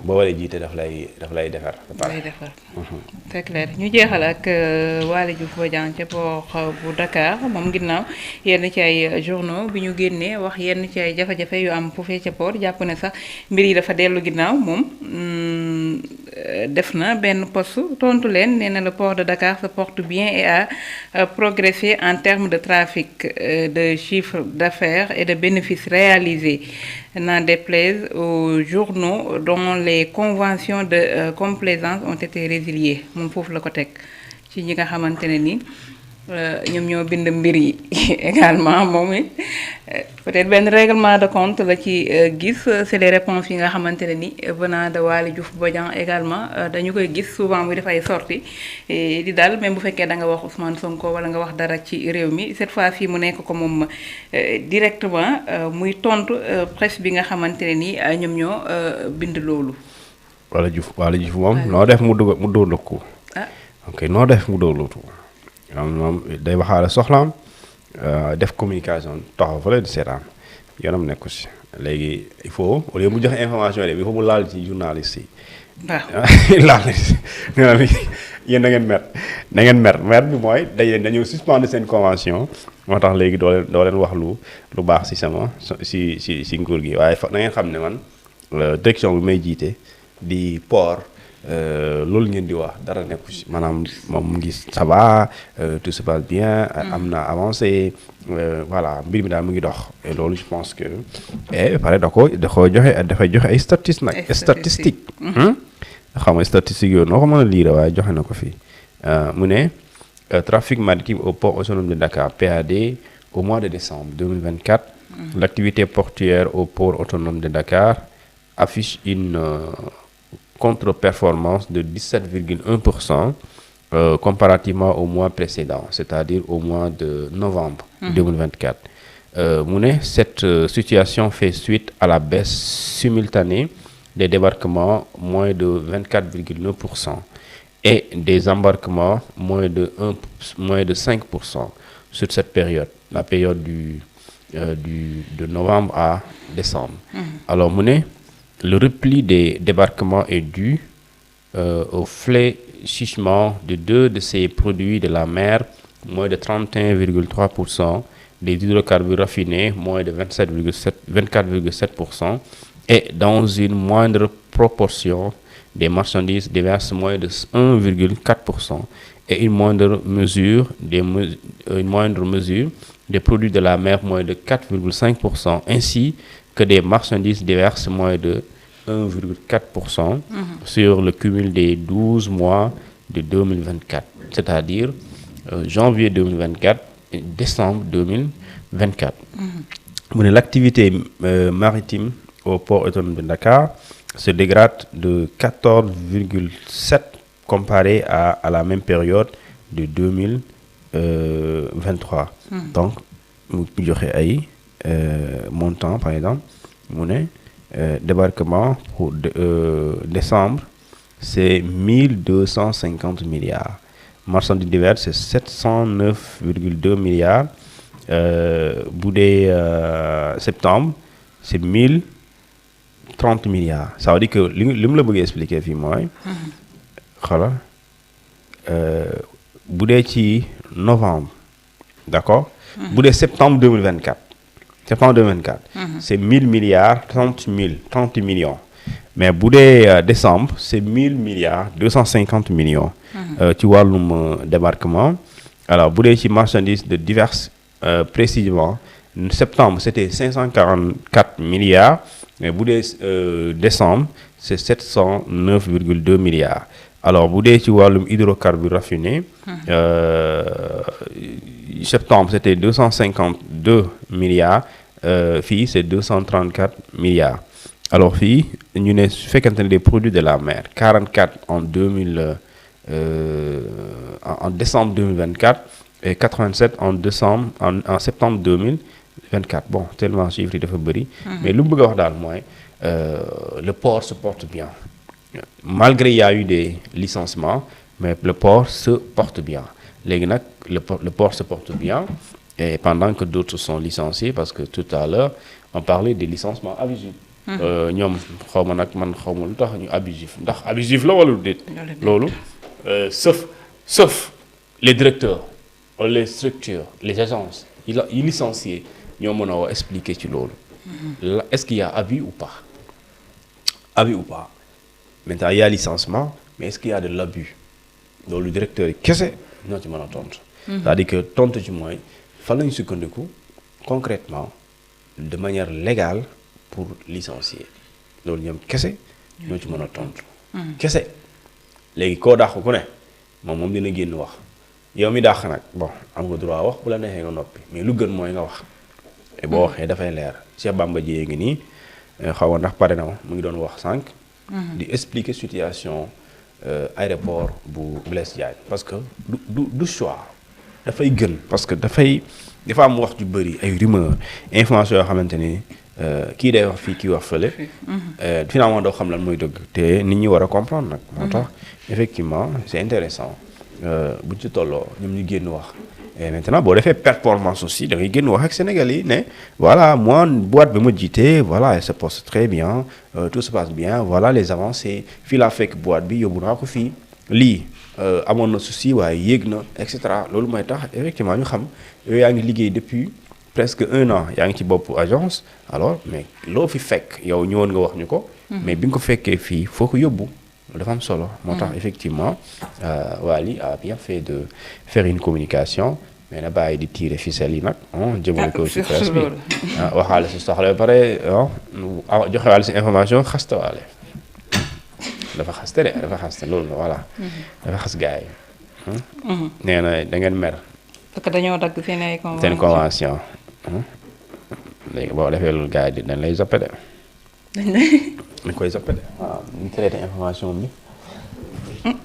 boo waree jiite daf lay defar ba pare. c'est clair ñu jeexal ak Waly Diouf Bodiang ca port bu Dakar moom ginnaaw yenn ci ay journaux bi ñu génnee wax yenn ci ay jafe-jafe yu am foofee ca port jàpp ne sax mbir yi dafa dellu ginnaaw moom def na benn poste tontu leen nee na le port de Dakar se porte bien et a progressé en termes de trafic, de chiffre d'affaires et de bénéfices réalisés. N'en déplaise aux journaux dont les conventions de complaisance ont été résiliées moom foofu la ko teg ci ñi nga xamante ne ni ñoom ñoo bind mbir yi également moom it peut-être benn règlement de compte la ci gis c'est les réponses yi nga xamante ne ni venant de Waly Diouf Bodiang également dañu koy gis souvent muy def ay sorties di daal même bu fekkee da nga wax Ousmane Sonko wala nga wax dara ci réew mi cette fois fii mu nekk ko moom directement muy tontu presse bi nga xamante ne ni ñoom ñoo bind loolu. Waly Diouf moom noo def mu dóorlu ko. ok noo def mu dóorlu ko. moom day waxaale soxlaam def communication taxaw fa la di seetaan yoonam nekku si léegi il faut au lieu mu joxe information yi il faut mu laal ci journaliste yi. waaw laal na yéen da ngeen mer bi mooy dañoo suspendre seen convention moo tax léegi doo leen wax lu baax si sama si nguur gi waaye na ngeen xam ne man direction bi may jiite di port. loolu ngeen di wax dara nekku ci maanaam moom mu ngi ça va tout se passe bien. am na avancé voilà mbir mi daal mu ngi dox. et loolu je pense que pare dafay joxe ay statistiques. xam nga statistiques yooyu noo ko mën a lire waaye joxe na ko fii mu ne trafic maritime au port autonome de Dakar PAD au mois de décembre 2024. L'activité portuaire au port autonome de Dakar affiche une contre-performance de 17,1% comparativement au mois précédent, c'est-à-dire au mois de novembre 2024. Mu ne cette situation fait suite à la baisse simultanée des débarquements, moins de 24,9%, et des embarquements, moins de 5% sur cette période, la période de novembre à décembre. Alors mu ne le repli des débarquements est dû au fléchissement de deux de ces produits de la mer, moins de 31,3%, des hydrocarbures raffinés, moins de 24,7%, et dans une moindre proportion des marchandises diverses, moins de 1,4%, et une moindre mesure des produits de la mer, moins de 4,5%, ainsi que des marchandises diverses, moins de 1,4% sur le cumul des 12 mois de 2024, c'est-à-dire janvier 2024 et décembre 2024. L'activité maritime au port autonome de Dakar se dégrade de 14,7% comparé à la même période de 2023. Donc, mu joxe ay montant par exemple mu ne débarquement pour décembre c'est 1250 milliards, marchandises diverses c'est 709,2 milliards, bu dee septembre c'est 1030 milliards. Ça veut dire que li mu la bëgg expliquer fii mooy xala bu dee ci novembre, d'accord, bu dee septembre 2024 c'est 1000 milliards 30 millions, mais bu dee décembre c'est 1000 milliards 250 millions ci wàllum débarquement. Alors bu dee ci marchandises de diverses précisément septembre c'était 544 milliards, mais bu dee décembre c'est 709,2 milliards. Alors bu dee ci wàllum hydrocarbures raffinés septembre c'était 252 milliards, fii c'est 234 milliards. Alors fii ñu ne su fekkente ne des produits de la mer 44 en décembre 2024 et 87 en septembre 2024. Bon tellement chiffres yi dafa bëri. Mais lu mu bëgg a wax daal mooy le port se porte bien. Malgré il y a eu des licenciements, mais le port se porte bien. Léegi nag le port se porte bien, et pendant que d'autres sont licenciés, parce que tout à l'heure on parlait des licenciements abusifs. ñoom xaw ma nag man xaw ma lu tax ñu abusif ndax abusif la wala lu déet. loolu sauf les directeurs wala les structures les agences yi licenciés ñoo mën a expliquer ci loolu. Est-ce qu'il y a abus ou pas? Abus ou pas? Maintenant il y a licenciement mais est-ce qu'il y a de l'abus? loolu directeur yi kese ñoo ci mën a tontu. c'est-à-dire que tontu ci mooy fan lañu sukkandiku concrètement de manière légale pour licencier loolu ñoom kese ñoo ci mën a tontu. kese léegi koo dàq ku ne moom dina génn wax yow mi dàq nag bon am nga droit wax bu la neexee nga noppi mais lu gën mooy nga wax. et boo waxee dafay leer Cheikh Bamba Dièye ngi nii xaw ma ndax pare na ma mu ngi doon wax sànq. di expliquer situation aéroport bu Blaise Diagne parce que du choix dafay gën parce que dafa am wax ju bëri ay rumeur information yoo xamante ni kii day wax fii kii wax fële. finalement doo xam lan mooy dëgg te nit ñi war a comprendre nag. moo tax effectivement c'est intéressant buñ ci tolloo ñoom ñu génn wax. et maintenant boo defee performance aussi da ngay génn wax ak Sénégalais yi ne voilà moi boîte bi ma jiite voilà elle se porte très bien tout se passe bien voilà les avancées fii laa fekk boîte bi yóbbu naa ko fii lii amoon na souci waaye yéeg na et cetera loolu mooy tax effectivement ñu xam yow yaa ngi liggéey depuis presque 1 an yaa ngi ci bopp agence alors mais loo fi fekk yow ñëwoon nga wax ñu ko. mais bi nga ko fekkee fii foo ko yóbbu. dafa am solo moo tax effectivement Wally a bien fait de faire une communication mais na bàyyi di tirer ficelle yi nag jëmale ko ci presse bi waxaale si soxla ba pare joxe waale si information xastawaale dafa xaste de dafa xaste loolu voilà dafa xas gars yi nee na da ngeen mer parce que dañoo dagg seen convention léegi boo defee loolu gars yi dañ lay zappe de dañ koy zappe de waaw ñu traité information bi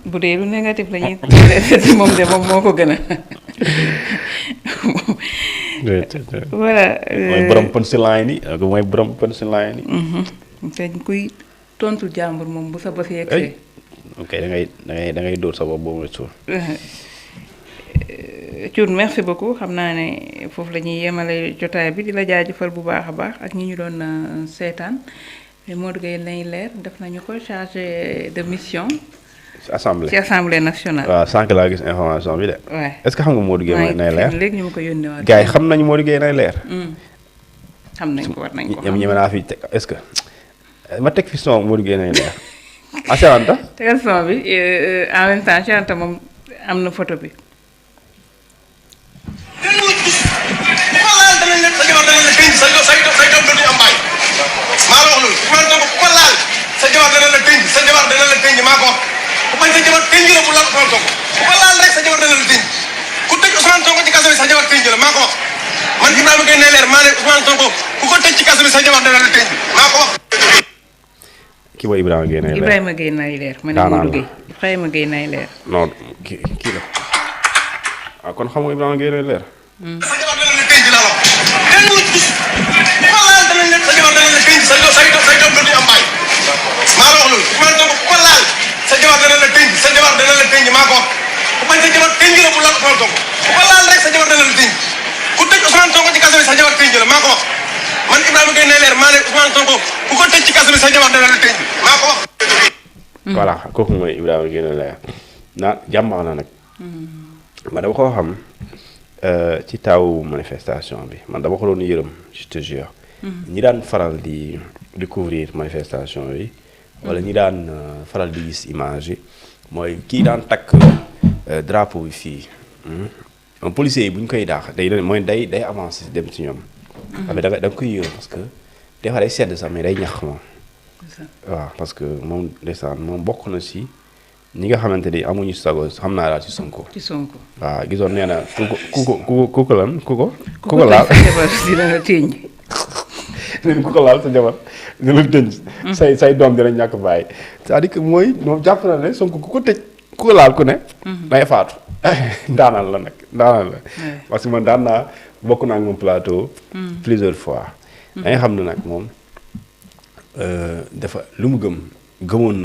bu dee lu négatif la ñuy traité moom de moom moo ko gën a voilà mooy borom punchline yi mooy borom punchline yi te kuy tontu jàmbur moom bu sa bës yegsee ok da ngay dóor sa bopp boobu la suur Thioune merci beaucoup xam naa ne foofu la ñuy yemale jotaay bi di la jaajëfal bu baax a baax ak ñi ñu doon seetaan Modou Gueye Nay Leer def nañu ko chargé de mission. ci assemblée nationale. waaw sànq laa gis information bi de. waay est-ce que xam nga Modou Gueye Nay Leer léegi ñu ma ko yónnee waat. gars yi xam nañu Modou Gueye Nay Leer. xam nañ ko war nañ ko xam ñeme naa fi teg est-ce que ma teg fi son Modou Gueye Nay Leer. Cheikh Anta. tegal son bi en même temps Cheikh Anta moom am na photo bi. maa la wax loolu man donc ku ko laal sa jabar dana la tënj sa jabar dana la tënj maa ko wax ku bañ sa jabar tënj la bu laal Ousmane Sonko ku ko laal rek sa jabar dana la tënj ku tëj Ousmane Sonko ci kaso bi sa jabar tënj la maa ko wax man Ibrahima Gueye Nay Leer maa ne Ousmane Sonko ku ko tëj ci kaso bi sa jabar dana la tënj maa ko wax. kii mooy Ibrahima Gueye Nay Leer Ibrahima Gueye Nay Leer ma ne Modou Gueye Ibrahima Gueye Nay Leer. non kii la ah kon xam nga Ibrahima Gueye Nay Leer. sa jabar dana la tënj laa wax kenn lu gis ku ko laal dana la sa jabar dana la tënj sa doom du am baay maa la wax loolu Ousmane Sonko ku ko laal sa jabar dana la tënj sa jabar dana la tënj maa ko wax ku bañ sa jabar tënj la bu laal Ousmane Sonko ku ko laal rek sa jabar dana la tënj ku tëj Ousmane Sonko ci kaso bi sa jabar tënj la maa ko wax man Ibrahima Gueye Nay Leer maa ne Ousmane Sonko ku ko tëj ci kaso bi sa jabar dana la tënj maa ko wax. voilà kooku mooy Ibrahima Gueye Nay Leer jàmbaar na nag. ma dama koo xam ci taw manifestation bi man dama ko doon yërëm je te jure. ñi daan faral di couvrir manifestation yi. wala ñi daan faral di gis image yi mooy kii daan takk drapeau bi fii. policiers yi bu ñu koy daax day avancer dem ci ñoom. xam nga da nga koy yërëm parce que des fois day sedd sax mais day ñax moom. waaw parce que moom ndeysaan moom bokk na si. ñi nga xamante ni amuñu sago xam naa daal ci Sonko. waaw gisoon nee na ku ko laal. ku ko laal sa jabar dina la tënj. ku ko laal sa jabar dina la tënj. say doom dina ñàkk bàyyi. c'est-à-dire que mooy moom jàpp na ne Sonko ku ko laal ku ne. day faatu. ndaanal la nag ndaanal la. parce que man daan naa bokk naa ak moom plateau. plusieurs fois. da nga xam ne nag moom dafa lu mu gëmoon.